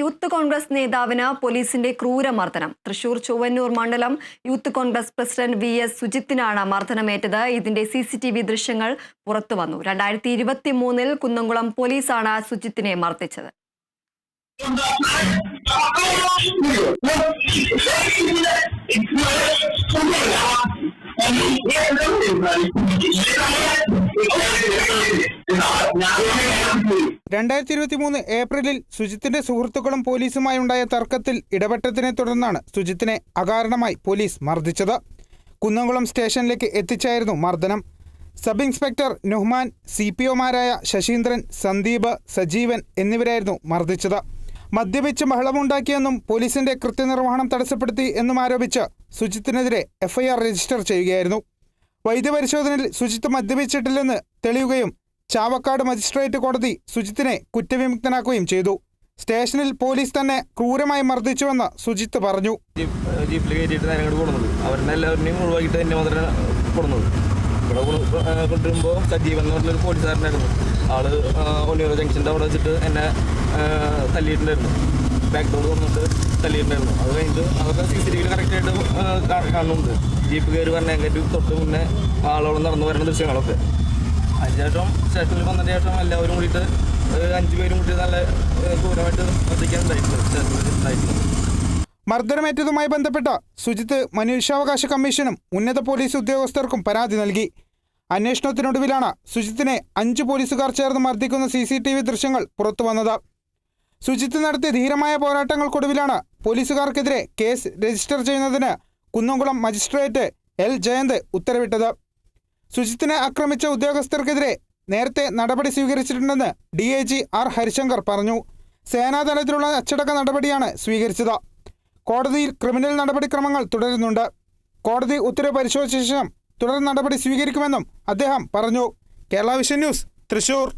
Youth Congress നേതാവിന് പോലീസിന്റെ ക്രൂരമർദ്ദനം. തൃശൂർ ചൊവ്വന്നൂർ മണ്ഡലം യൂത്ത് കോൺഗ്രസ് പ്രസിഡന്റ് VS സുജിത്തിനാണ് മർദ്ദനമേറ്റത്. ഇതിന്റെ CCTV ദൃശ്യങ്ങൾ പുറത്തുവന്നു. 2023 കുന്നംകുളം പോലീസാണ് സുജിത്തിനെ മർദ്ദിച്ചത്. ഏപ്രിലിൽ സുജിത്തിന്റെ സുഹൃത്തുക്കളും പോലീസുമായുണ്ടായ തർക്കത്തിൽ ഇടപെട്ടതിനെ തുടർന്നാണ് സുജിത്തിനെ അകാരണമായി പോലീസ് മർദ്ദിച്ചത്. കുന്നംകുളം സ്റ്റേഷനിലേക്ക് എത്തിച്ചായിരുന്നു മർദ്ദനം. സബ് ഇൻസ്പെക്ടർ നുഹ്മാൻ, CPOമാരായ ശശീന്ദ്രൻ, സന്ദീപ്, സജീവൻ എന്നിവരായിരുന്നു മർദ്ദിച്ചത്. മദ്യപിച്ച് ബഹളമുണ്ടാക്കിയെന്നും പോലീസിന്റെ കൃത്യനിർവഹണം തടസ്സപ്പെടുത്തി എന്നും ആരോപിച്ച് സുജിത്തിനെതിരെ FIR രജിസ്റ്റർ ചെയ്യുകയായിരുന്നു. വൈദ്യപരിശോധനയിൽ സുജിത്ത് മദ്യപിച്ചിട്ടില്ലെന്ന് തെളിയുകയും ചാവക്കാട് മജിസ്ട്രേറ്റ് കോടതി സുജിത്തിനെ കുറ്റവിമുക്തനാക്കുകയും ചെയ്തു. സ്റ്റേഷനിൽ പോലീസ് തന്നെ ക്രൂരമായി മർദ്ദിച്ചുവെന്ന് സുജിത്ത് പറഞ്ഞു. ജീപ്പിൽ കയറ്റിയിട്ട് നേരം കൊടുക്കുന്നത് അവരെല്ലാവരെയും ഒഴിവാക്കിയിട്ട് തന്നെ മാത്രമേ കൊടുന്നത്. ഇവിടെ കൊണ്ടുവരുമ്പോൾ സജീവൻ എന്ന് പറഞ്ഞൊരു പോലീസുകാരനായിരുന്നു. ആള് ഒന്നിയൂർ ജംഗ്ഷൻ്റെ അവിടെ വെച്ചിട്ട് എന്നെ തല്ലിയിട്ടുണ്ടായിരുന്നു. ബാക്ക് ഡോർ വന്നിട്ട് തല്ലിയിട്ടുണ്ടായിരുന്നു. അത് കഴിഞ്ഞിട്ട് അതൊക്കെ CCTV കറക്റ്റായിട്ട് കാണുന്നുണ്ട്. ജീപ്പ് കയറി പറഞ്ഞേക്ക് തൊട്ട് മുന്നേ ആളോളം നടന്നു വരുന്ന ദൃശ്യങ്ങളൊക്കെ. അതിനുശേഷം സ്റ്റേഷനിൽ വന്നതിന് ശേഷം എല്ലാവരും കൂടിയിട്ട് 5 പേരും കൂടി നല്ല ക്രൂരമായിട്ട് മർദ്ദിക്കാനുണ്ടായിട്ടുണ്ട്. മർദ്ദനമേറ്റതുമായി ബന്ധപ്പെട്ട സുജിത്ത് മനുഷ്യാവകാശ കമ്മീഷനും ഉന്നത പോലീസ് ഉദ്യോഗസ്ഥർക്കും പരാതി നൽകി. അന്വേഷണത്തിനൊടുവിലാണ് സുജിത്തിനെ 5 പോലീസുകാർ ചേർന്ന് മർദ്ദിക്കുന്ന CCTV ദൃശ്യങ്ങൾ പുറത്തുവന്നത്. സുജിത്ത് നടത്തിയ ധീരമായ പോരാട്ടങ്ങൾക്കൊടുവിലാണ് പോലീസുകാർക്കെതിരെ കേസ് രജിസ്റ്റർ ചെയ്യുന്നതിന് കുന്നംകുളം മജിസ്ട്രേറ്റ് L ജയന്ത് ഉത്തരവിട്ടത്. സുജിത്തിനെ ആക്രമിച്ച ഉദ്യോഗസ്ഥർക്കെതിരെ നേരത്തെ നടപടി സ്വീകരിച്ചിട്ടുണ്ടെന്ന് DIG R ഹരിശങ്കർ പറഞ്ഞു. സേനാതലത്തിലുള്ള അച്ചടക്ക നടപടിയാണ് സ്വീകരിച്ചത്. കോടതിയിൽ ക്രിമിനൽ നടപടിക്രമങ്ങൾ തുടരുന്നുണ്ട്. കോടതി ഉത്തരവ് പരിശോധിച്ച ശേഷം തുടർ നടപടി സ്വീകരിക്കുമെന്നും അദ്ദേഹം പറഞ്ഞു. Kerala vision news, Thrissur.